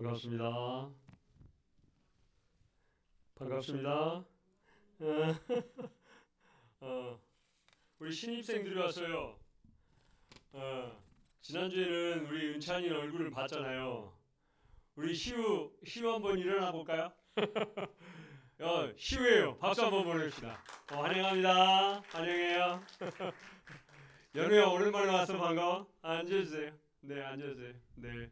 반갑습니다. 반갑습니다. 우리 신입생들이 왔어요. 지난주에는 우리 은찬이 얼굴을 봤잖아요. 우리 시우 한번 일어나 볼까요? 시우예요. 박수 한번 보냅시다. 환영합니다. 환영해요. 연우야 오랜만에 와서 반가워. 앉아주세요. 네, 앉아주세요. 네.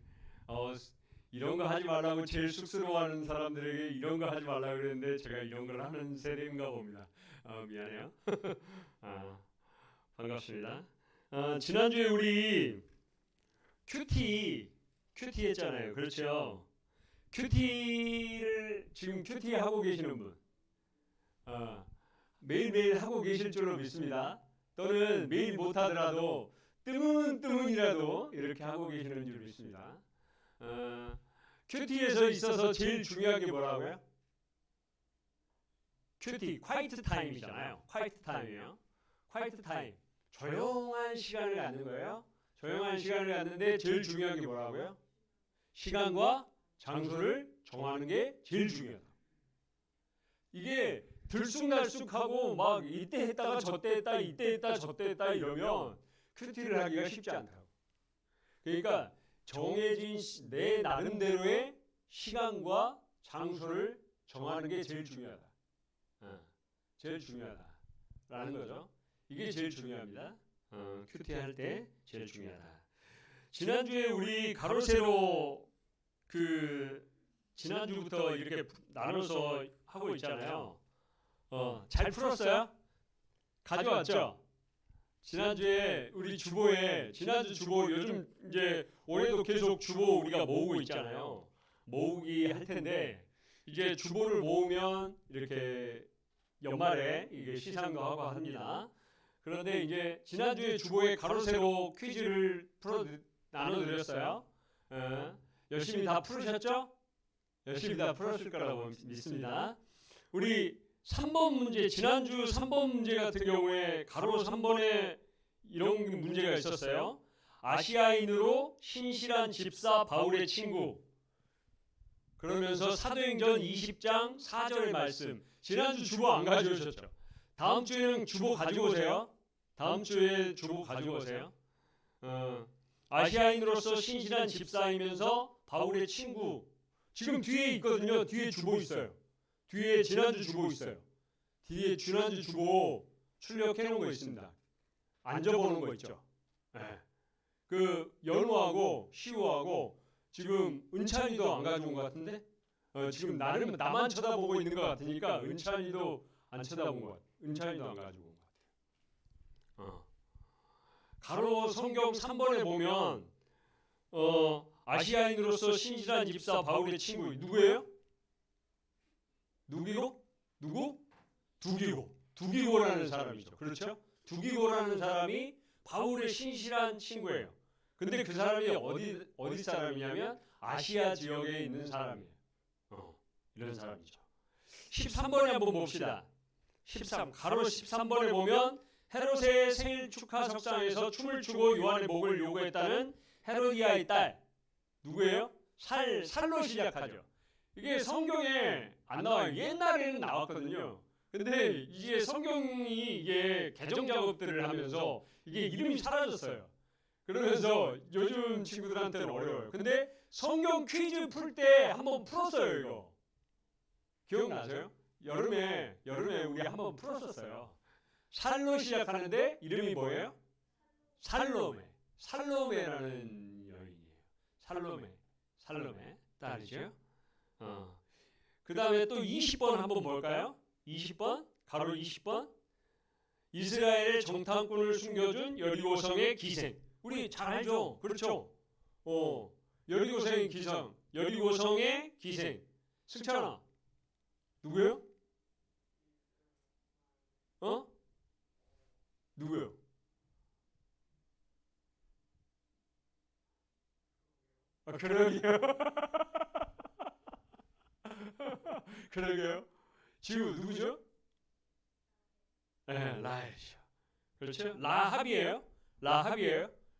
이런 거 하지 말라고 제일 쑥스러워하는 사람들에게 이런 거 하지 말라고 그랬는데 제가 이런 걸 하는 세대인가 봅니다. 미안해요. 반갑습니다. 지난주에 우리 큐티 했잖아요. 그렇죠? 큐티를 지금 큐티 하고 계시는 분, 매일매일 하고 계실 줄로 믿습니다. 또는 매일 못하더라도 뜨문뜨문이라도 이렇게 하고 계시는 줄 믿습니다. 큐티에서 있어서 제일 중요한 게 뭐라고요? 큐티, 콰이트 타임이잖아요. 콰이트 타임이에요. 콰이트 타임. 조용한 시간을 갖는 거예요. 조용한 시간을 갖는데 제일 중요한 게 뭐라고요? 시간과 장소를 정하는 게 제일 중요하다. 이게 들쑥날쑥하고 막 이때 했다가 저때 했다, 이때 했다, 저때 했다 이러면 큐티를 하기가 쉽지 않다고. 그러니까 정해진 내 나름대로의 시간과 장소를 정하는 게 제일 중요하다. 제일 중요하다라는 거죠. 이게 제일 중요합니다. 큐티 할 때 제일 중요하다. 지난주에 우리 가로세로 지난주부터 이렇게 나눠서 하고 있잖아요. 잘 풀었어요? 가져왔죠? 지난주에 우리 지난주 주보 요즘 이제 올해도 계속 주보 우리가 모으고 있잖아요. 모으기 할 텐데 이제 주보를 모으면 이렇게 연말에 이게 시상도 하고 합니다. 그런데 이제 지난주에 주보에 가로세로 퀴즈를 나눠드렸어요. 열심히 다 풀으셨죠? 열심히 다 풀었을 거라고 믿습니다. 우리 3번 문제, 지난주 3번 문제 같은 경우에 가로 3번에 이런 문제가 있었어요. 아시아인으로 신실한 집사 바울의 친구. 그러면서 사도행전 20장 4절의 말씀. 지난주 주보 안 가져오셨죠? 다음 주에는 주보 가지고 오세요. 다음 주에 주보 가지고 오세요. 아시아인으로서 신실한 집사이면서 바울의 친구. 지금 뒤에 있거든요. 뒤에 주보 있어요. 뒤에 지난주 주보 있어요. 뒤에 지난주 주보 출력해 놓은 거 있습니다. 앉아보는 거 있죠. 네. 그 연우하고 시우하고 지금 은찬이도 안 가져온 것 같은데 지금 나만 쳐다보고 있는 것 같으니까 은찬이도 안 쳐다본 것 같아요. 은찬이도 안 가지고 온 것 같아요. 가로 성경 3번에 보면 아시아인으로서 신실한 집사 바울의 친구 누구예요? 누구? 두기고라는 사람이죠. 그렇죠? 두기고라는 사람이 바울의 신실한 친구예요. 근데 그 사람이 어디 사람이냐면 아시아 지역에 있는 사람이에요. 이런 사람이죠. 13번에 한번 봅시다. 가로 13번에 보면 헤롯의 생일 축하 석상에서 춤을 추고 요한의 목을 요구했다는 헤로디아의 딸 누구예요? 살로 시작하죠. 이게 성경에 안 나와요. 옛날에는 나왔거든요. 근데 이게 성경이 이게 개정 작업들을 하면서 이게 이름이 사라졌어요. 그러면서 요즘 친구들한테는 어려워요. 근데 성경 퀴즈 풀 때 한번 풀었어요, 이거. 기억나세요? 여름에 우리 한번 풀었었어요. 살로 시작하는데 이름이 뭐예요? 살로메라는 여인이에요. 살로메 딸이죠. 그 다음에 또 20번 한번 볼까요? 20번, 가로 20번. 이스라엘의 정탐꾼을 숨겨준 여리고성의 기생. 우리 잘 알죠? 그렇죠? 여리고성의 기생. 승찬아, 누구예요? 누구요? 그러게요. 그러게요. 지우 누구죠? 네, 라헬이죠. 그렇죠? 라합이에요.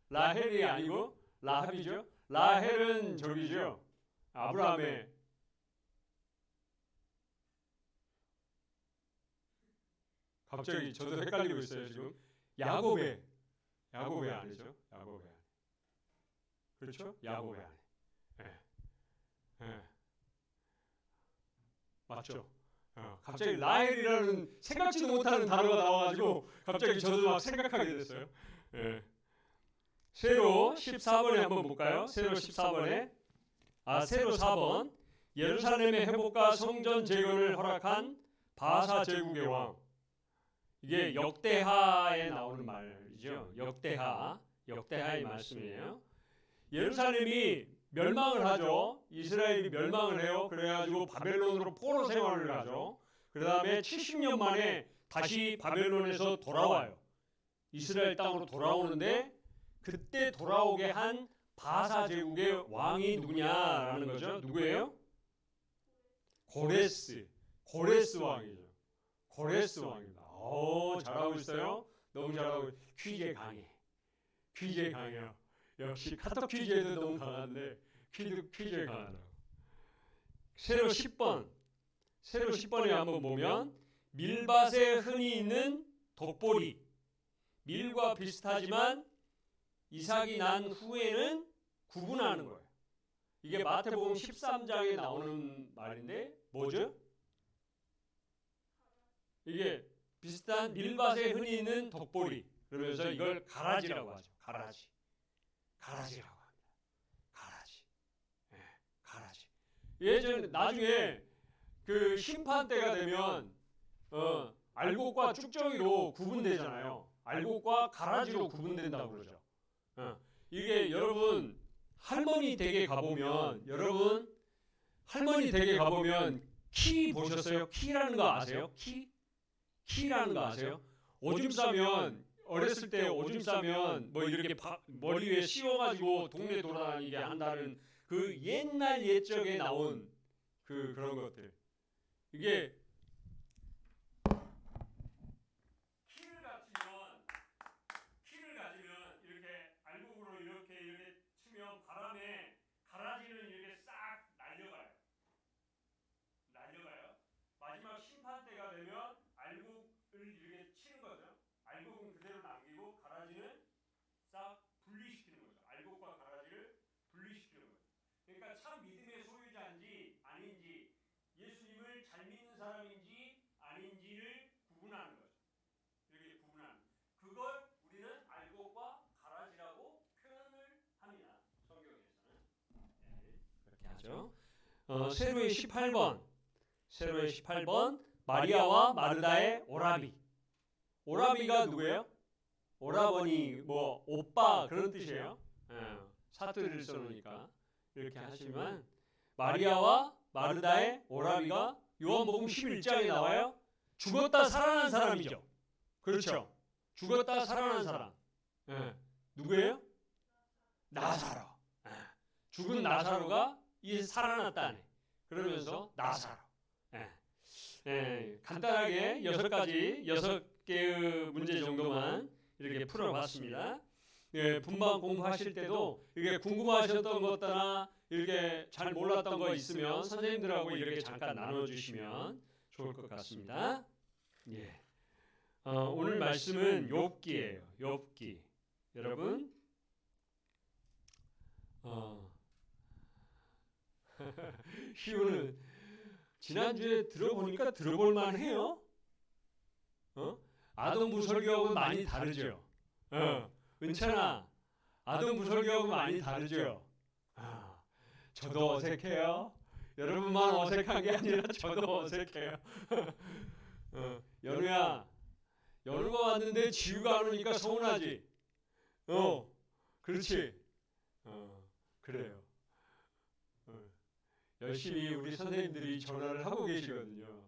라헬이 아니고 라합이죠. 라헬은 저기죠. 아브라함의 갑자기 저도 헷갈리고 있어요 지금. 야곱의 아내죠. 야곱의 아내. 그렇죠? 야곱의 아내. 맞죠? 갑자기 라헬이라는 생각지도 못하는 단어가 나와가지고 갑자기 저도 막 생각하게 됐어요. 세로 14번에 한번 볼까요? 세로 14번에 세로 4번 예루살렘의 회복과 성전 재건을 허락한 바사 제국의 왕. 이게 역대하에 나오는 말이죠. 역대하의 말씀이에요. 예루살렘이 멸망을 하죠. 이스라엘이 멸망을 해요. 그래가지고 바벨론으로 포로 생활을 하죠. 그 다음에 70년 만에 다시 바벨론에서 돌아와요. 이스라엘 땅으로 돌아오는데 그때 돌아오게 한 바사 제국의 왕이 누구냐라는 거죠. 누구예요? 고레스 왕이죠. 고레스 왕입니다. 잘하고 있어요. 너무 잘하고 있어요. 퀴즈에 강해요. 역시 카톡 퀴즈에도 너무 강한데 퀴즈에 강하다. 세로 10번에 한번 보면 밀밭에 흔히 있는 독보리. 밀과 비슷하지만 이삭이 난 후에는 구분하는 거예요. 이게 마태복음 13장에 나오는 말인데 뭐죠? 이게 비슷한 밀밭에 흔히 있는 독보리. 그러면서 이걸 가라지라고 하죠. 가라지라고 합니다. 가라지. 예전 나중에 그 심판 때가 되면 알곡과 쭉정이로 구분되잖아요. 알곡과 가라지로 구분된다고 그러죠. 이게 여러분 할머니 댁에 가보면 키 보셨어요? 키라는 거 아세요? 키라는 거 아세요? 오줌 싸면 어렸을 때 오줌 싸면 뭐 이렇게 머리 위에 씌워가지고 동네 돌아다니게 한다는 그 옛날 옛적에 나온 그런 것들. 이게 키를 가지면 이렇게 알곡으로 이렇게 치면 바람에 가라지는 이렇게 싹 날려가요. 마지막 심판 때가 되면 알곡을 이렇게 치는 거죠. 알곡은 그대로 남기고 가라지는 싹 분리시키는 거죠. 알곡과 가라지를 분리시키는 거죠. 그러니까 참 믿음의 소유자인지 아닌지, 예수님을 잘 믿는 사람인지 아닌지를 구분하는 거죠. 이렇게 구분하는. 그걸 우리는 알곡과 가라지라고 표현을 합니다. 성경에서는. 그렇게 하죠. 세로의 18번 마리아와 마르다의 오라비. 오라비가 누구예요? 오라버니, 뭐 오빠 그런 뜻이에요. 사투리를 써놓으니까 이렇게 하시면 마리아와 마르다의 오라비가 요한복음 11장에 나와요. 죽었다 살아난 사람이죠. 그렇죠. 죽었다 살아난 사람. 누구예요? 나사로. 죽은 나사로가 이 살아났다네. 그러면서 나사로. 간단하게 6개의 문제 정도만 이렇게 풀어봤습니다. 분반 공부하실 때도 이렇게 궁금하셨던 것이나 이렇게 잘 몰랐던 거 있으면 선생님들하고 이렇게 잠깐 나눠주시면 좋을 것 같습니다. 오늘 말씀은 욥기예요. 욥기. 여러분, 쉬우는 지난주에 들어보니까 들어볼만 해요. 아동부 설교하고는 많이 다르죠. 은찬아, 아동부 설교하고는 많이 다르죠. 저도 어색해요. 여러분만 어색한 게 아니라 저도 어색해요. 연우야, 연우가 왔는데 지우가 안 오니까 서운하지? 그렇지. 그래요. 열심히 우리 선생님들이 전화를 하고 계시거든요.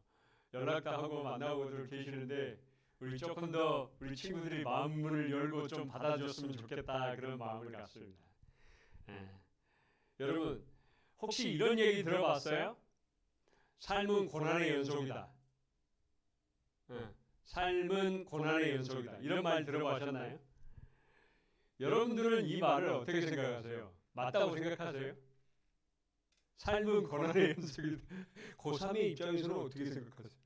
연락도 하고 만나고들 계시는데 우리 조금 더 우리 친구들이 마음문을 열고 좀 받아줬으면 좋겠다 그런 마음을 갖습니다. 여러분 혹시 이런 얘기 들어봤어요? 삶은 고난의 연속이다. 삶은 고난의 연속이다. 이런 말 들어보셨나요? 여러분들은 이 말을 어떻게 생각하세요? 맞다고 생각하세요? 삶은 고난의 연속이다. 고3의 입장에서는 어떻게 생각하세요?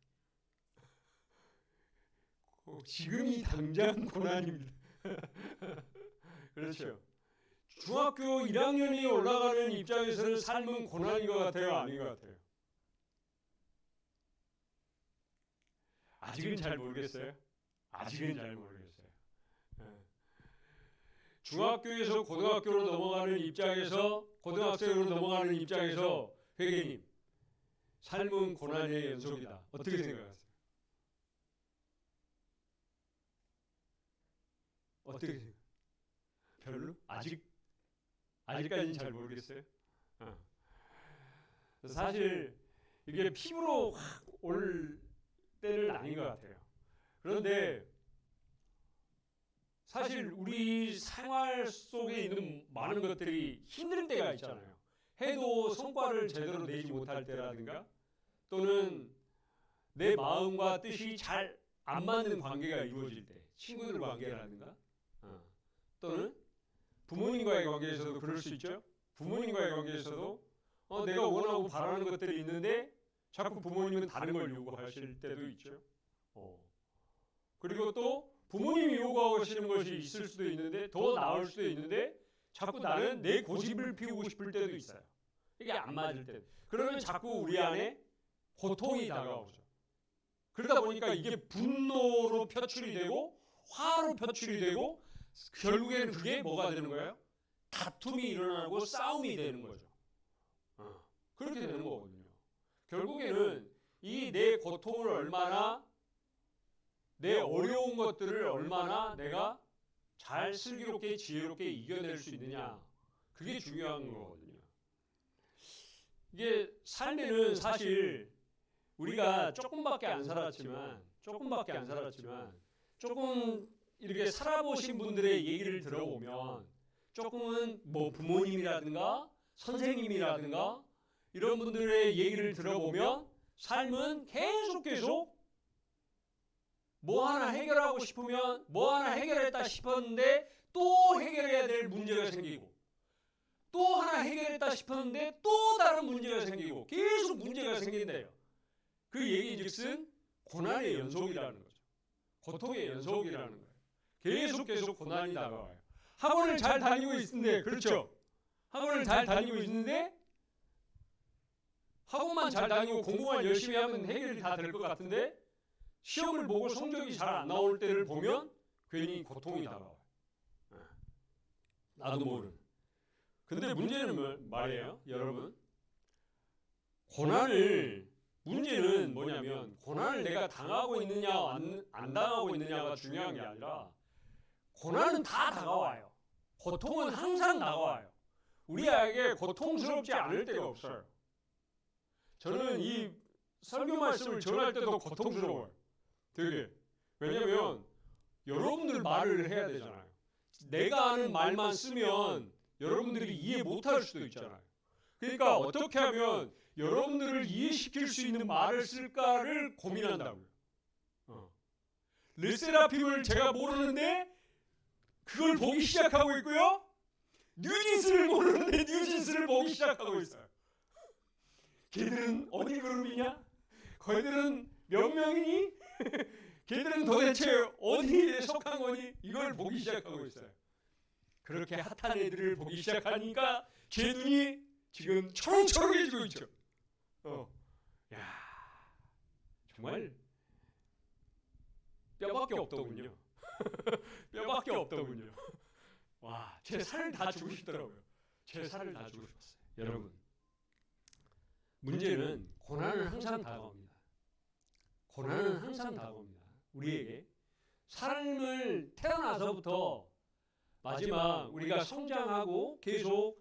지금이 당장 고난입니다. 그렇죠. 중학교 1학년이 올라가는 입장에서는 삶은 고난인 것 같아요? 아닌 것 같아요? 아직은 잘 모르겠어요. 아직은 잘 모르겠어요. 중학교에서 고등학교로 넘어가는 입장에서, 고등학생으로 넘어가는 입장에서 회계님, 삶은 고난의 연속이다. 어떻게 생각하세요? 어떻게 생각해요? 별로? 아직까지는 잘 모르겠어요. 사실 이게 피부로 확 올 때는 아닌 것 같아요. 그런데 사실 우리 생활 속에 있는 많은 것들이 힘들 때가 있잖아요. 해도 성과를 제대로 내지 못할 때라든가, 또는 내 마음과 뜻이 잘 안 맞는 관계가 이루어질 때, 친구들 관계라든가, 또는 부모님과의 관계에서도 그럴 수 있죠. 부모님과의 관계에서도 내가 원하고 바라는 것들이 있는데 자꾸 부모님은 다른 걸 요구하실 때도 있죠. 그리고 또 부모님이 요구하고 하시는 것이 있을 수도 있는데, 더 나을 수도 있는데, 자꾸 나는 내 고집을 피우고 싶을 때도 있어요. 이게 안 맞을 때. 그러면 자꾸 우리 안에 고통이 다가오죠. 그러다 보니까 이게 분노로 표출이 되고, 화로 표출이 되고, 결국에는 그게 뭐가 되는 거예요? 다툼이 일어나고 싸움이 되는 거죠. 그렇게 되는 거거든요. 결국에는 이 내 고통을 얼마나, 내 어려운 것들을 얼마나 내가 잘 슬기롭게 지혜롭게 이겨낼 수 있느냐, 그게 중요한 거거든요. 이게 삶에는 사실 우리가 조금밖에 안 살았지만 조금 이렇게 살아보신 분들의 얘기를 들어보면, 조금은 뭐 부모님이라든가 선생님이라든가 이런 분들의 얘기를 들어보면 삶은 계속 뭐 하나 해결하고 싶으면 뭐 하나 해결했다 싶었는데 또 해결해야 될 문제가 생기고, 또 하나 해결했다 싶었는데 또 다른 문제가 생기고, 계속 문제가 생긴대요. 그 얘기즉슨 고난의 연속이라는 거죠. 고통의 연속이라는 거예요. 계속 고난이 다가와요. 학원을 잘 다니고 있는데, 그렇죠? 학원을 잘 다니고 있는데 학원만 잘 다니고 공부만 열심히 하면 해결이 다 될 것 같은데, 시험을 보고 성적이 잘 안 나올 때를 보면 괜히 고통이 다가와요. 나도 모르는. 근데 문제는 말이에요, 여러분. 문제는 뭐냐면, 고난을 내가 당하고 있느냐 안 당하고 있느냐가 중요한 게 아니라, 고난은 다 다가와요. 고통은 항상 다가와요. 우리에게 고통스럽지 않을 때가 없어요. 저는 이 설교 말씀을 전할 때도 고통스러워요. 되게. 왜냐면 여러분들 말을 해야 되잖아요. 내가 아는 말만 쓰면 여러분들이 이해 못할 수도 있잖아요. 그러니까 어떻게 하면 여러분들을 이해시킬 수 있는 말을 쓸까를 고민한다고요. 르세라핌을 제가 모르는데 그걸 보기 시작하고 있고요. 뉴진스를 모르는데 뉴진스를 보기 시작하고 있어요. 걔들은 어디 그룹이냐? 걔들은 몇 명이니? 걔들은 도대체 어디에 속한 거니? 이걸 보기 시작하고 있어요. 그렇게 핫한 애들을 보기 시작하니까 제 눈이 지금 초롱초롱해지고 있죠. 야, 정말 뼈밖에 없더군요. 뼈밖에 없더군요. 와, 제 살을 다 주고 싶더라고요. 제 살을 다 주고 싶었어요. 여러분, 문제는 고난은 항상 다가옵니다. 고난은 항상 다가옵니다. 우리에게 삶을 태어나서부터 마지막 우리가 성장하고 계속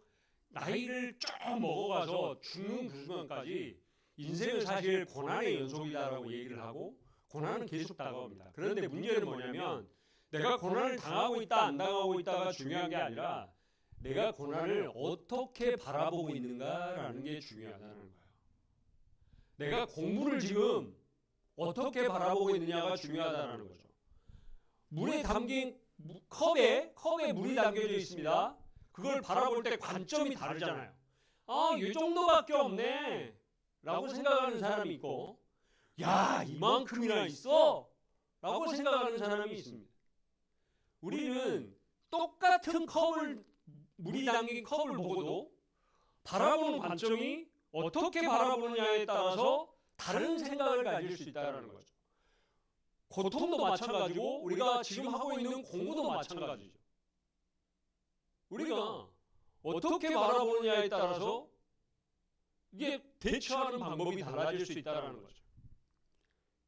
나이를 쭉 먹어가서 죽는 그 순간까지 인생은 사실 고난의 연속이다라고 얘기를 하고, 고난은 계속 다가옵니다. 그런데 문제는 뭐냐면, 내가 고난을 당하고 있다 안 당하고 있다가 중요한 게 아니라 내가 고난을 어떻게 바라보고 있는가라는 게 중요하다는 거예요. 내가 공부를 지금 어떻게 바라보고 있느냐가 중요하다는 거죠. 물에 담긴 컵에 물이 담겨져 있습니다. 그걸 바라볼 때 관점이 다르잖아요. 이 정도밖에 없네 라고 생각하는 사람이 있고, 야, 이만큼이나 있어 라고 생각하는 사람이 있습니다. 우리는 똑같은 컵을, 물이 담긴 컵을 보고도 바라보는 관점이 어떻게 바라보느냐에 따라서 다른 생각을 가질 수 있다는 거죠. 고통도 마찬가지고 우리가 지금 하고 있는 공부도 마찬가지죠. 우리가 어떻게 바라보느냐에 따라서 이게 대처하는 방법이 달라질 수 있다는 거죠.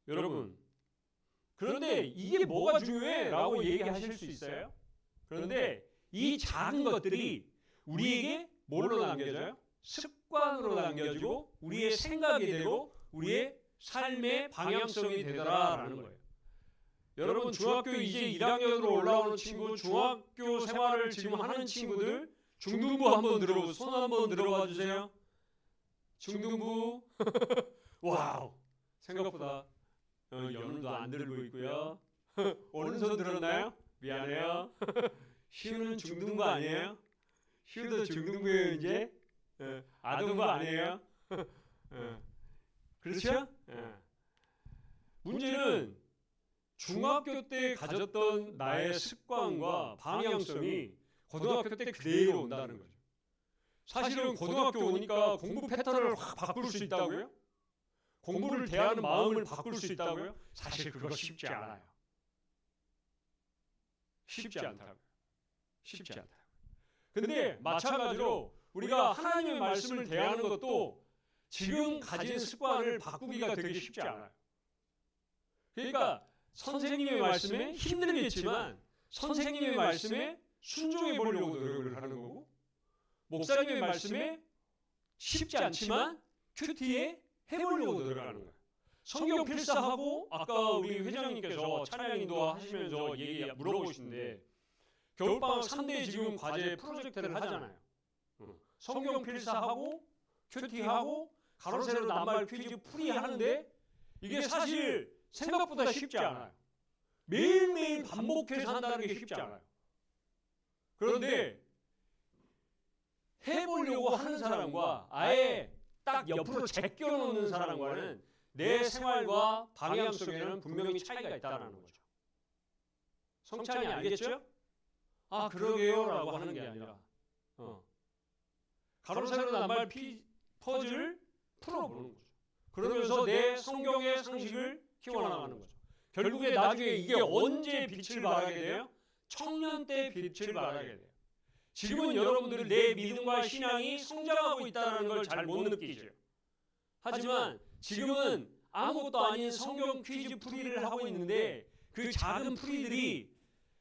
여러분, 그런데 이게 뭐가 중요해? 라고 얘기하실 수 있어요. 그런데 이 작은 것들이 우리에게 뭘로 남겨져요? 습관으로 남겨지고 우리의 생각이 되고 우리의 삶의 방향성이 되더라라는 거예요. 여러분, 중학교 이제 1학년으로 올라오는 친구, 중학교 생활을 지금 하는 친구들, 중등부 한번 들어보세요. 손 한번 들어봐 주세요. 중등부. 와우, 생각보다 연도 안 들고 있고요. 오른손 들었나요? 미안해요. 시우는 중등부 아니에요? 시우도 중등부예요 이제? 아동부 아니에요? 그렇죠? 문제는 중학교 때 가졌던 나의 습관과 방향성이 고등학교 때 그대로 온다는 거죠. 사실은 고등학교 오니까 공부 패턴을 확 바꿀 수 있다고요? 공부를 대하는 마음을 바꿀 수 있다고요? 사실 그거 쉽지 않아요. 쉽지 않다고요. 쉽지 않다고요. 근데 마찬가지로 우리가 하나님의 말씀을 대하는 것도 지금 가진 습관을 바꾸기가 되게 쉽지 않아요. 그러니까 선생님의 말씀에 힘들겠지만 선생님의 말씀에 순종해 보려고 노력을 하는 거고, 목사님의 말씀에 쉽지 않지만 큐티에 해보려고 노력하는 거예요. 성경 필사하고, 아까 우리 회장님께서 찬양 인도하시면서 물어보시는데 겨울방학 3대 지금 과제 프로젝트를 하잖아요. 성경 필사하고 큐티하고 가로 세로 낱말 퀴즈 풀이하는데 이게 사실 생각보다 쉽지 않아요. 매일매일 반복해서 한다는 게 쉽지 않아요. 그런데 해보려고 하는 사람과 아예 딱 옆으로 제껴놓는 사람과는 내 생활과 방향 속에는 분명히 차이가 있다는 거죠. 성찬이 알겠죠? 아, 그러게요 라고 하는 게 아니라 가로 세로 낱말 퍼즐을 풀어보는 거죠. 그러면서 내 성경의 상식을 키워나가는 거죠. 결국에 나중에 이게 언제 빛을 발하게 돼요? 청년 때 빛을 발하게 돼요. 지금은 여러분들이 내 믿음과 신앙이 성장하고 있다는 걸 잘 못 느끼죠. 하지만 지금은 아무것도 아닌 성경 퀴즈 풀이를 하고 있는데 그 작은 풀이들이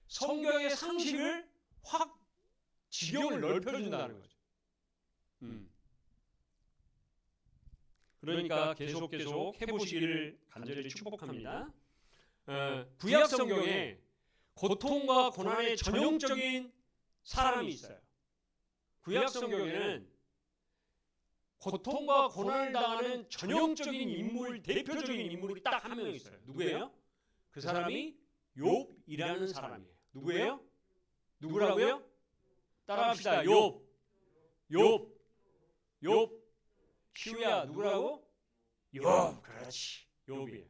성경의 상식을 확 지경을 넓혀준다는 거죠. 그러니까 계속 해보시기를 간절히 축복합니다. 구약 성경에 고통과 고난의 전형적인 사람이 있어요. 구약 성경에는 고통과 고난을 당하는 전형적인 인물, 대표적인 인물이 딱 한 명 있어요. 누구예요? 그 사람이 욥이라는 사람이에요. 누구예요? 누구라고요? 따라합시다. 욥. 시우야, 누구라고? 욥. 그렇지. 욥이에요.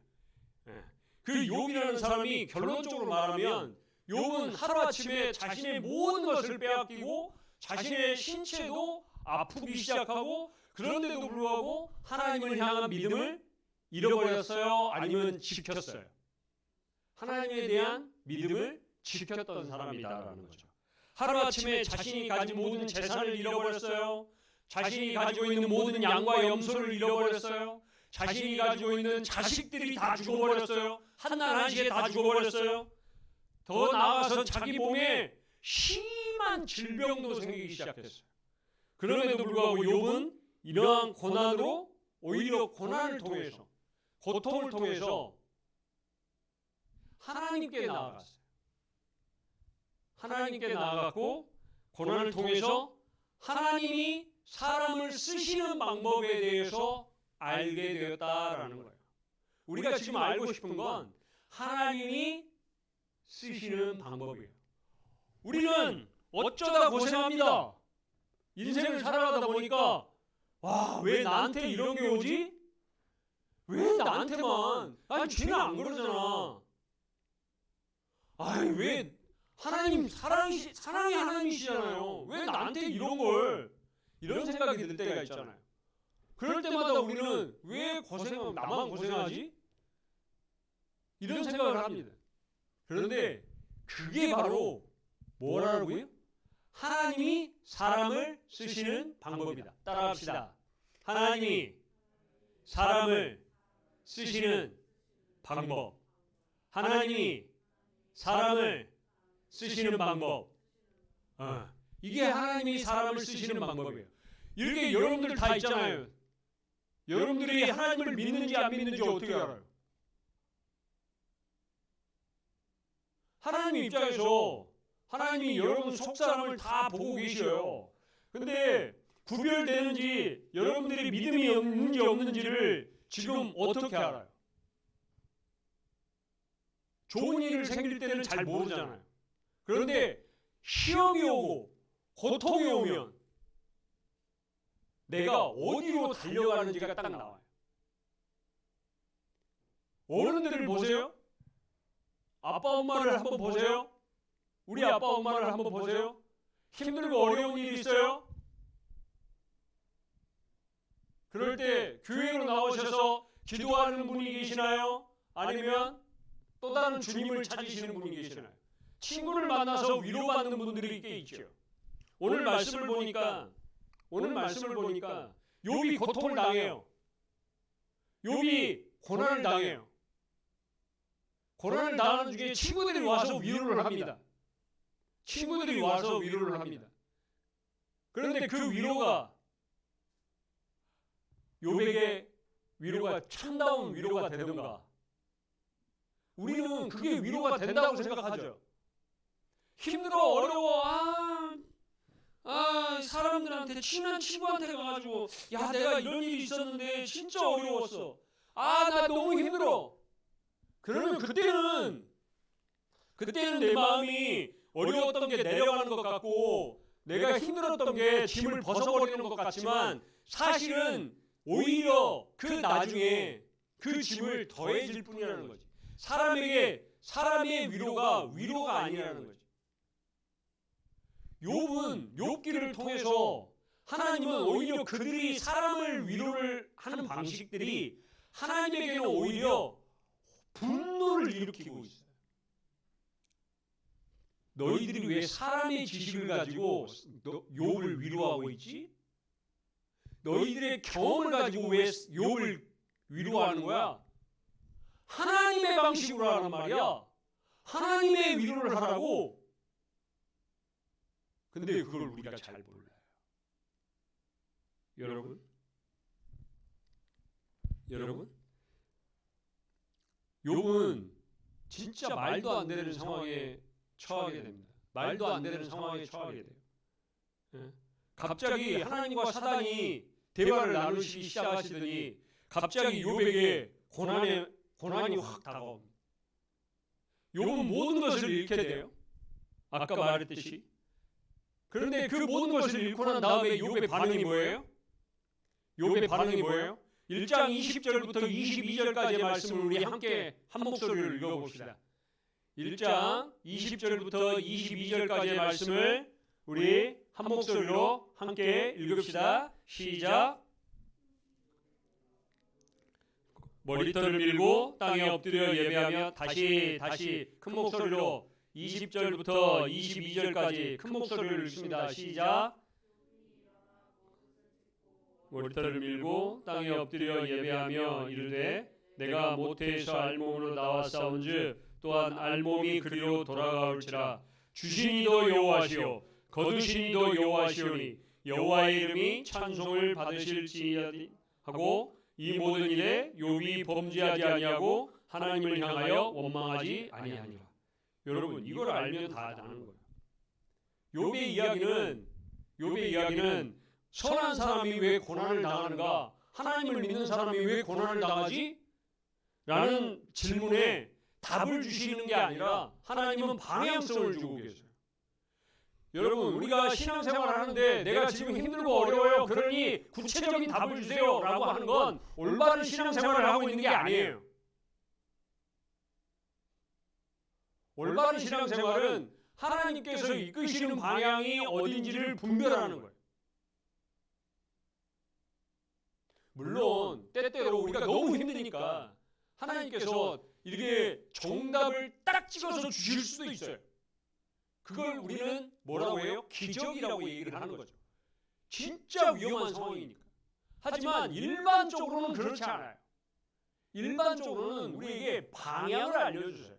그 욥이라는 사람이 결론적으로 말하면 욥은 하루아침에 자신의 모든 것을 빼앗기고 자신의 신체도 아프기 시작하고, 그런데도 불구하고 하나님을 향한 믿음을 잃어버렸어요? 아니면 지켰어요? 하나님에 대한 믿음을 지켰던 사람이다라는 거죠. 하루아침에 자신이 가진 모든 재산을 잃어버렸어요? 자신이 가지고 있는 모든 양과 염소를 잃어버렸어요? 자신이 가지고 있는 자식들이 다 죽어버렸어요? 한날 한시에 다 죽어버렸어요? 더 나아가서 자기 몸에 심한 질병도 생기기 시작했어요. 그럼에도 불구하고 욥은 이러한 고난으로, 오히려 고난을 통해서, 고통을 통해서 하나님께 나아갔어요. 하나님께 나아갔고, 고난을 통해서 하나님이 사람을 쓰시는 방법에 대해서 알게 되었다라는 거예요. 우리가 지금 알고 싶은 건 하나님이 쓰시는 방법이에요. 우리는 어쩌다 고생합니다. 인생을 살아가다 보니까 와, 왜 나한테 이런 게 오지? 왜 나한테만? 아니 쥐는 안 그러잖아. 아니 왜 하나님 사랑의 하나님이시잖아요. 왜 나한테 이런 걸 이런 생각이 들 때가 있잖아요. 그럴 때마다 우리는 왜 나만 고생하지? 이런 생각을 합니다. 그런데 그게 바로 뭐라고요? 하나님이 사람을 쓰시는 방법이다. 따라합시다. 하나님이 사람을 쓰시는 방법. 하나님이 사람을 쓰시는 방법. 이게 하나님이 사람을 쓰시는 방법이에요. 이렇게 여러분들 다 있잖아요. 여러분들이 하나님을 믿는지 안 믿는지 어떻게 알아요? 하나님 입장에서 하나님이 여러분 속 사람을 다 보고 계셔요. 근데 구별되는지 여러분들이 믿음이 있는지 없는지를 지금 어떻게 알아요? 좋은 일이 생길 때는 잘 모르잖아요. 그런데 시험이 오고 고통이 오면 내가 어디로 달려가는지가 딱 나와요. 어른들을 보세요. 아빠 엄마를 한번 보세요. 우리 아빠 엄마를 한번 보세요. 힘들고 어려운 일이 있어요. 그럴 때 교회로 나오셔서 기도하는 분이 계시나요? 아니면 또 다른 주님을 찾으시는 분이 계시나요? 친구를 만나서 위로받는 분들이 꽤 있죠. 오늘 말씀을 보니까 욥이 고통을 당해요. 욥이 고난을 당해요. 고난을 당하는 중에 친구들이 와서 위로를 합니다. 친구들이 와서 위로를 합니다. 그런데 그 위로가 욥에게 위로가 참다운 위로가 되던가, 우리는 그게 위로가 된다고 생각하죠. 힘들어 어려워 사람들한테 친한 친구한테 가가지고 야 내가 이런 일이 있었는데 진짜 어려웠어. 나 너무 힘들어. 그러면 그때는 내 마음이 어려웠던 게 내려가는 것 같고 내가 힘들었던 게 짐을 벗어버리는 것 같지만 사실은 오히려 그 나중에 그 짐을 더해질 뿐이라는 거지. 사람의 위로가 아니라는 거지. 욥은 욥기를 통해서 하나님은 오히려 그들이 사람을 위로를 하는 방식들이 하나님에게는 오히려 분노를 일으키고 있어요. 너희들이 왜 사람의 지식을 가지고 욥을 위로하고 있지? 너희들의 경험을 가지고 왜 욥을 위로하는 거야? 하나님의 방식으로 하란 말이야. 하나님의 위로를 하라고. 근데 그걸 우리가 잘 몰라요. 여러분, 욥은 진짜 말도 안 되는 상황에 처하게 됩니다. 말도 안 되는 상황에 처하게 돼요. 갑자기 하나님과 사단이 대화를 나누기 시작하시더니 갑자기 욥에게 고난이 확 다가옵니다. 욥은 모든 것을 잃게 돼요. 아까 말했듯이. 그런데 그 모든 것을 잃고 난 다음에 욥의 반응이 뭐예요? 욥의 반응이 뭐예요? 1장 20절부터 22절까지의 말씀을 우리 함께 한 목소리로 읽어봅시다. 1장 20절부터 22절까지의 말씀을 우리 한 목소리로 함께 읽읍시다. 시작. 머리털을 밀고 땅에 엎드려 예배하며 다시 큰 목소리로 20절부터 22절까지 큰 목소리를 읽습니다. 시작. 머리털을 밀고 땅에 엎드려 예배하며 이르되 내가 모태에서 알몸으로 나와 싸운즉 또한 알몸이 그리로 돌아가올지라. 주신 이도 여호와시오 거두신 이도 여호와시오니 여호와의 이름이 찬송을 받으실지하고 이 모든 일에 욥이 범죄하지 아니하고 하나님을 향하여 원망하지 아니하니라. 여러분 이걸 알면 다 아는 거예요. 욥의 이야기는 선한 사람이 왜 고난을 당하는가? 하나님을 믿는 사람이 왜 고난을 당하지? 라는 질문에 답을 주시는 게 아니라 하나님은 방향성을 주고 계세요. 여러분 우리가 신앙생활을 하는데 내가 지금 힘들고 어려워요. 그러니 구체적인 답을 주세요라고 하는 건 올바른 신앙생활을 하고 있는 게 아니에요. 올바른 신앙생활은 하나님께서 이끄시는 방향이 어딘지를 분별하는 거예요. 물론 때때로 우리가 너무 힘드니까 하나님께서 이렇게 정답을 딱 찍어서 주실 수도 있어요. 그걸 우리는 뭐라고 해요? 기적이라고 얘기를 하는 거죠. 진짜 위험한 상황이니까. 하지만 일반적으로는 그렇지 않아요. 일반적으로는 우리에게 방향을 알려주세요.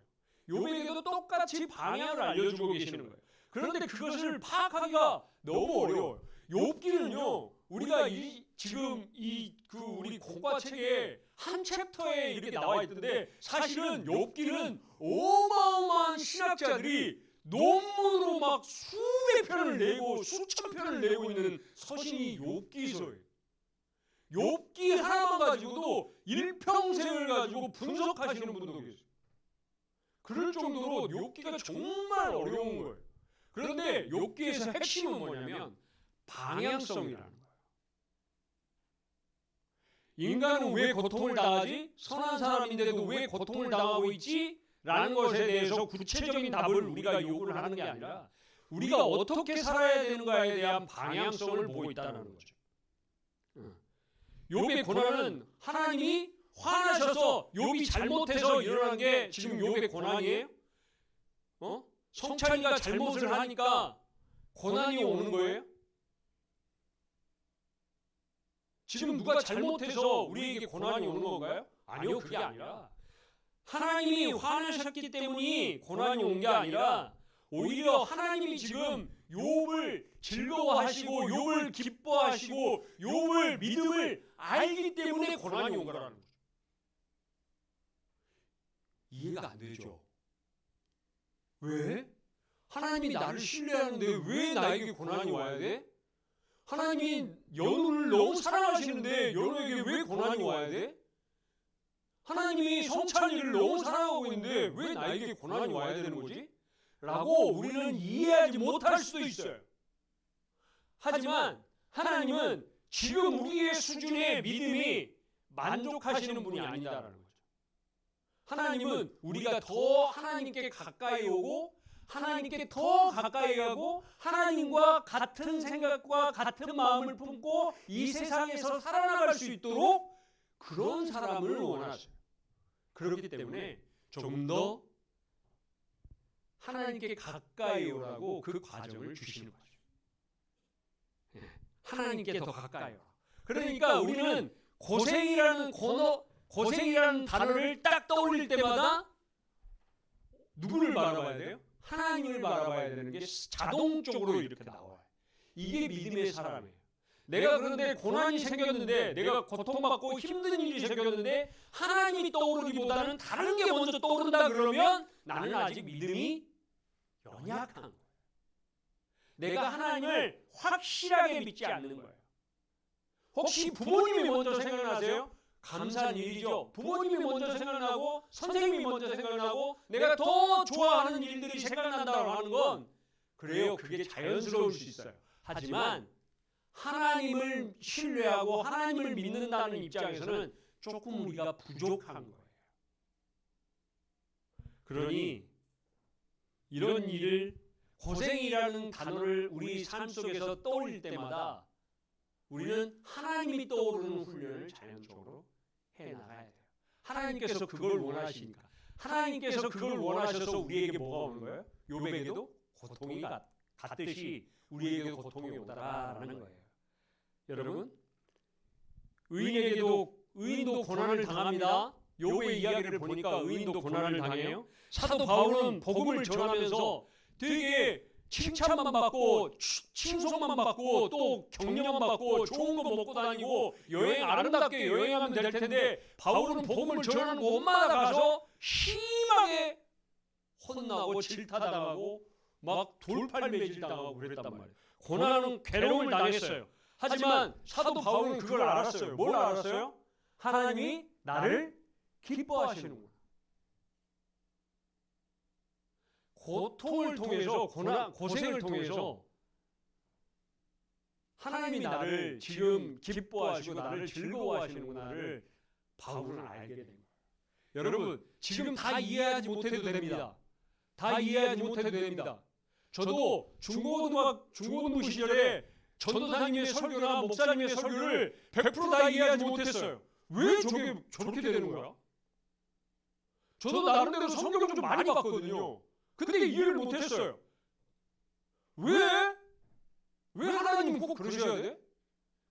욥에게도 똑같이 방향을 알려주고 계시는 거예요. 그런데 그것을 파악하기가 너무 어려워요. 욥기는요, 우리가 지금 우리 공과책에 한 챕터에 이렇게 나와 있던데 사실은 욥기는 어마어마한 신학자들이 논문으로 막 수백 편을 내고 수천 편을 내고 있는 서신이 욥기서예요. 욥기 하나만 가지고도 일평생을 가지고 분석하시는 분도 계세요. 그럴 정도로 욥기가 정말 어려운 거예요. 그런데 욥기에서 핵심은 뭐냐면 방향성이라는 거예요. 인간은 왜 고통을 당하지? 선한 사람인데도 왜 고통을 당하고 있지? 라는 것에 대해서 구체적인 답을 우리가 요구를 하는 게 아니라 우리가 어떻게 살아야 되는가에 대한 방향성을 보고 있다는 거죠. 욥의 고난은 하나님이 화나셔서 욥이 잘못해서 일어난 게 지금 욥의 고난이에요? 성찬이가 잘못을 하니까 고난이 오는 거예요? 지금 누가 잘못해서 우리에게 고난이 오는 건가요? 아니요, 그게 아니라 하나님이 화나셨기 때문에 고난이 온 게 아니라 오히려 하나님이 지금 욥을 즐거워하시고 욥을 기뻐하시고 욥을 믿음을 알기 때문에 고난이 온 거라는 거죠. 이해가 안 되죠? 왜? 하나님이 나를 신뢰하는데 왜 나에게 고난이 와야 돼? 하나님이 연우를 너무 사랑하시는데 연우에게 왜 고난이 와야 돼? 하나님이 성찬이를 너무 사랑하고 있는데 왜 나에게 고난이 와야 되는 거지? 라고 우리는 이해하지 못할 수도 있어요. 하지만 하나님은 지금 우리의 수준의 믿음이 만족하시는 분이 아니다라는 거죠. 하나님은 우리가 더 하나님께 가까이 오고 하나님께 더 가까이 가고 하나님과 같은 생각과 같은 마음을 품고 이 세상에서 살아나갈 수 있도록 그런 사람을 원하세요. 그렇기 때문에 조금 더 하나님께 가까이 오라고 그 과정을 주시는 거죠. 하나님께 더 가까이 오라. 그러니까 우리는 고생이라는 단어를 딱 떠올릴 때마다 누구를 바라봐야 돼요? 하나님을 바라봐야 되는 게 자동적으로 이렇게 나와요. 이게 믿음의 사람이에요. 내가 그런데 고난이 생겼는데 내가 고통받고 힘든 일이 생겼는데 하나님이 떠오르기보다는 다른 게 먼저 떠오른다 그러면 나는 아직 믿음이 연약한 거예요. 내가 하나님을 확실하게 믿지 않는 거예요. 혹시 부모님이 먼저 생각나세요? 감사한 일이죠. 부모님이 먼저 생각나고 선생님이 먼저 생각나고 내가 더 좋아하는 일들이 생각난다고 하는 건 그래요. 그게 자연스러울 수 있어요. 하지만 하나님을 신뢰하고 하나님을 믿는다는 입장에서는 조금 우리가 부족한 거예요. 그러니 이런 일을 고생이라는 단어를 우리 삶 속에서 떠올릴 때마다 우리는 하나님이 떠오르는 훈련을 자연적으로 해나가야 돼요. 하나님께서 그걸 원하시니까. 하나님께서 그걸 원하셔서 우리에게 뭐가 오는 거예요? 욥에게도 고통이 갔듯이 우리에게도 고통이 오다라는 거예요. 여러분, 의인도 고난을 당합니다. 욥의 이야기를 보니까 의인도 고난을 당해요. 사도 바울은 복음을 전하면서 되게 칭찬만 받고 칭송만 받고 또 격려만 받고 좋은 거 먹고 다니고 아름답게 여행하면 될 텐데 바울은 복음을 전하는 곳마다 가서 심하게 혼나고 질타당하고 막 돌팔매질 당하고 그랬단 말이에요. 고난은 괴로움을 당했어요. 하지만 사도 바울은 그걸 알았어요. 뭘 알았어요? 하나님이 나를 기뻐하시는구나. 고통을 통해서 고생을 통해서 하나님이 나를 지금 기뻐하시고 나를 즐거워하시는구나를 바울은 알게 된 거예요. 여러분 지금 다 이해하지 못해도 됩니다. 다 이해하지 못해도 됩니다. 저도 중고등부 시절에 전도사님의 설교나 목사님의 설교를 100%다 이해하지 못했어요. 왜 저렇게 되는 거야? 저도 나름대로 성경을 좀 많이 봤거든요. 근데 이해를 못했어요. 왜 하나님은 꼭 그러셔야 돼?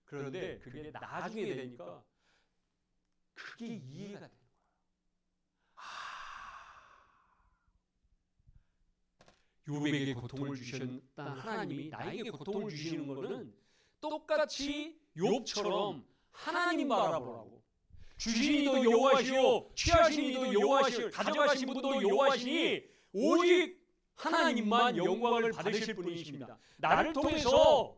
그런데 그게 나중에 되니까 그게 이해가 되는 거야. 욥에게 고통을 주셨던 하나님이 나에게 고통을 주시는 것은 똑같이 욥처럼 하나님 바라보라고. 주신 이도 여호와시오, 취하신 이도 여호와시오, 가져가신 분도 여호와시니 오직 하나님만 영광을 받으실 분이십니다. 나를 통해서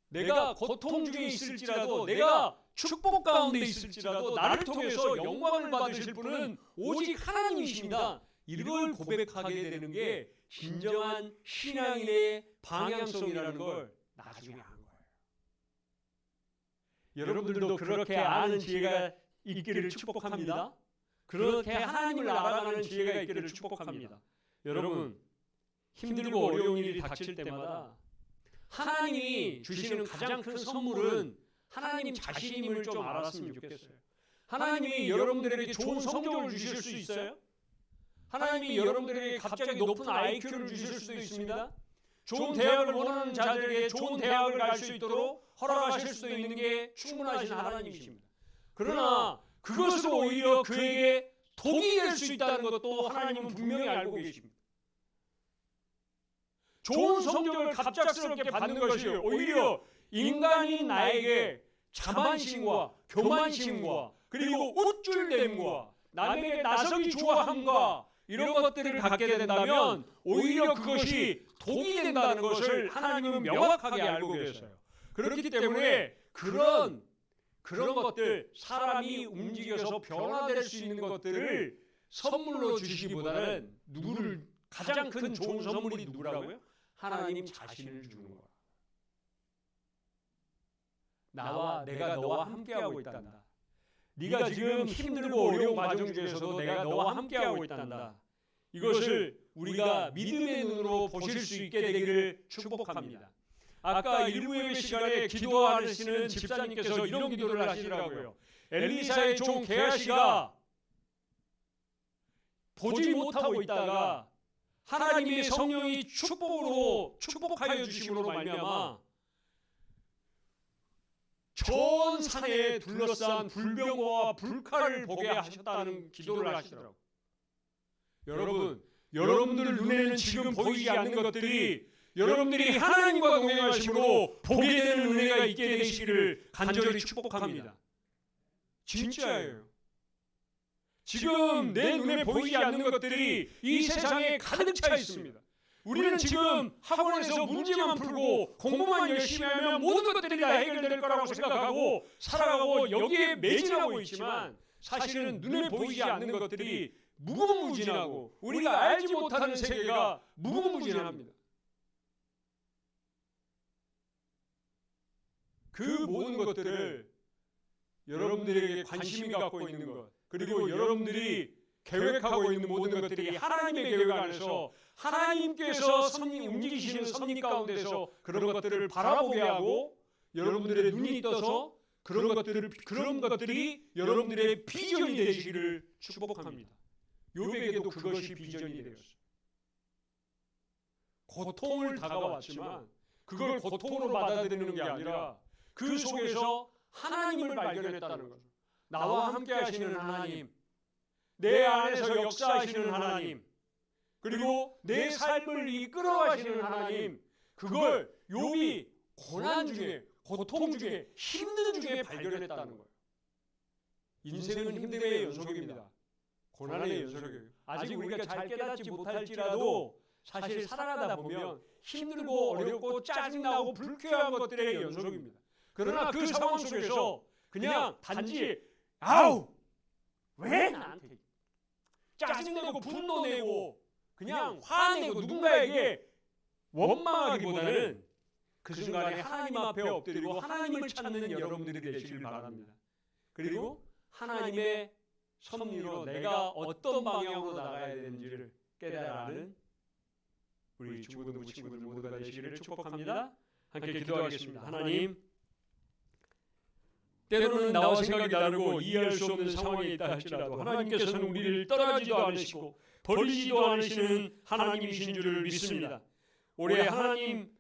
내가 고통 중에 있을지라도, 내가 축복 가운데 있을지라도 나를 통해서 영광을 받으실 분은 오직 하나님이십니다. 이걸 고백하게 되는 게 진정한 신앙인의 방향성이라는 걸 나중에 아는 거예요. 여러분들도 그렇게 아는 지혜가 있기를 축복합니다. 그렇게 하나님을 알아가는 지혜가 있기를 축복합니다. 여러분 힘들고 어려운 일이 닥칠 때마다 하나님이 주시는 가장 큰 선물은 하나님 자신임을 좀 알았으면 좋겠어요. 하나님이 여러분들에게 좋은 성적을 주실 수 있어요. 하나님이 여러분들에게 갑자기 높은 IQ를 주실 수도 있습니다. 좋은 대학을 원하는 자들에게 좋은 대학을 갈 수 있도록 허락하실 수도 있는 게 충분하신 하나님이십니다. 그러나 그것으로 오히려 그에게 독이 될 수 있다는 것도 하나님은 분명히 알고 계십니다. 좋은 성적을 갑작스럽게 받는 것이 오히려 인간인 나에게 자만심과 교만심과 그리고 우쭐됨과 남에게 나서기 좋아함과 이런 것들을 갖게 된다면 오히려 그것이 독이 된다는 것을 하나님은 명확하게 알고 계세요. 그렇기 때문에 그런 것들, 사람이 움직여서 변화될 수 있는 것들을 선물로 주시기보다는 가장 큰 좋은 선물이 누구라고요? 하나님 자신을 주는 거야. 내가 너와 함께하고 있단다. 네가 지금 힘들고 어려운 과정 중에서도 내가 너와 함께하고 있단다. 이것을 우리가 믿음의 눈으로 보실 수 있게 되기를 축복합니다. 아까 일부 예배 시간에 기도하시는 집사님께서 이런 기도를 하시더라고요. 엘리사의 종 게하시가 보지 못하고 있다가 하나님의 성령이 축복하여 주심으로 말미암아 전 산에 둘러싼 불병거와 불칼을 보게 하셨다는 기도를 하시더라고요. 여러분들 눈에는 지금 보이지 않는 것들이 여러분들이 하나님과 동행하심으로 보게 되는 은혜가 있게 되시기를 간절히 축복합니다. 진짜예요. 지금 내 눈에 보이지 않는 것들이 이 세상에 가득 차 있습니다. 우리는 지금 학원에서 문제만 풀고 공부만 열심히 하면 모든 것들이 다 해결될 거라고 생각하고 살아가고 여기에 매진하고 있지만 사실은 눈에 보이지 않는 것들이 무궁무진하고 우리가 알지 못하는 세계가 무궁무진합니다. 그 모든 것들을 여러분들에게 관심이 갖고 있는 것, 그리고 여러분들이 계획하고 있는 모든 것들이 하나님의 계획 안에서 하나님께서 움직이시는 섭리 가운데서 그런 것들을 바라보게 하고 여러분들의 눈이 떠서 그런 것들이 여러분들의 비전이 되시기를 축복합니다. 욥에게도 그것이 비전이 되었어요. 고통을 다가왔지만 그걸 고통으로 받아들이는 게 아니라 그 속에서 하나님을 발견했다는 거죠. 나와 함께 하시는 하나님, 내 안에서 역사하시는 하나님, 그리고 내 삶을 이끌어가시는 하나님, 그걸 욥이 고난 중에, 고통 중에, 힘든 중에 발견했다는 거예요. 인생은 힘듦의 연속입니다. 고난의 연속이에요. 아직 우리가 잘 깨닫지 못할지라도 사실 살아가다 보면 힘들고 어렵고 짜증나고 불쾌한 것들의 연속입니다. 그러나 그 상황 속에서 그냥 단지 왜 나한테 짜증내고 분노내고 그냥 화내고 누군가에게 원망하기보다는 그 순간에 하나님 앞에 엎드리고 하나님을 찾는 여러분들이 되시길 바랍니다. 그리고 하나님의 섭리로 내가 어떤 방향으로 나가야 되는지를 깨달아는 우리 중고등부 친구들 모두가 되시기를 축복합니다. 함께 기도하겠습니다. 하나님, 때로는 나와 생각이 다르고 이해할 수 없는 상황에 있다 할지라도 하나님께서는 우리를 떠나지도 않으시고 버리지도 않으시는 하나님이신 줄을 믿습니다. 올해 하나님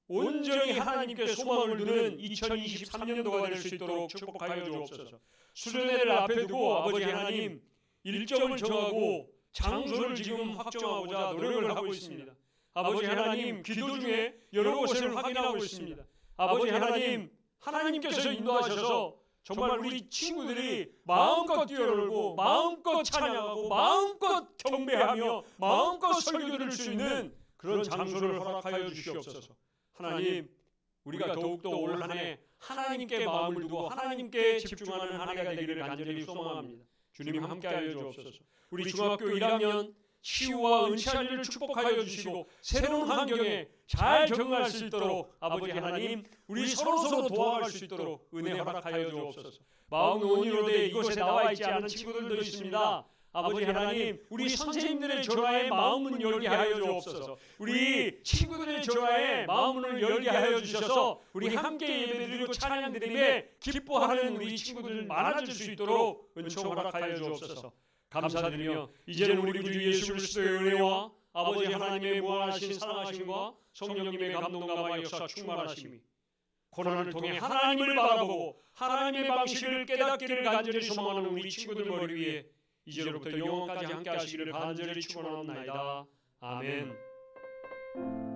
온전히 하나님께 소망을 두는 2023년도가 될 수 있도록 축복하여 주옵소서. 수련회를 앞에 두고 아버지 하나님 일정을 정하고 장소를 지금 확정하고자 노력을 하고 있습니다. 아버지 하나님 기도 중에 여러 곳을 확인하고 있습니다. 아버지 하나님, 하나님께서 인도하셔서 정말 우리 친구들이 마음껏 뛰어놀고 마음껏 찬양하고 마음껏 경배하며 마음껏 설교 들을 수 있는 그런 장소를 허락하여 주시옵소서. 하나님, 우리가 더욱더 올 한 해 하나님께 마음을 두고 하나님께 집중하는 한 해가 되기를 간절히 소망합니다. 주님 함께하여 주옵소서. 우리 중학교 1학년 치유와 은치한 일을 축복하여 주시고 새로운 환경에 잘 적응할 수 있도록 아버지 하나님, 우리 서로 도와갈 수 있도록 은혜 허락하여 주옵소서. 마음 온유로되 이곳에 나와 있지 않은 친구들도 있습니다. 아버지 하나님, 우리 선생님들의 전화에 마음을 열게 하여 주옵소서. 우리 친구들의 전화에 마음을 열게 하여 주셔서 우리 함께 예배드리고 찬양드리며 기뻐하는 우리 친구들 많아질 수 있도록 은총 허락하여 주옵소서. 감사드리며 이제는 우리 구주 예수 그리스도의 은혜와 아버지 하나님의 무한하신 사랑하심과 성령님의 감동감화 역사 충만하심이 고난을 통해 하나님을 바라보고 하나님의 방식을 깨닫기를 간절히 소망하는 우리 친구들 머리 위에 이제로부터 영원까지 함께 하시기를 간절히 축원하옵나이다. 아멘.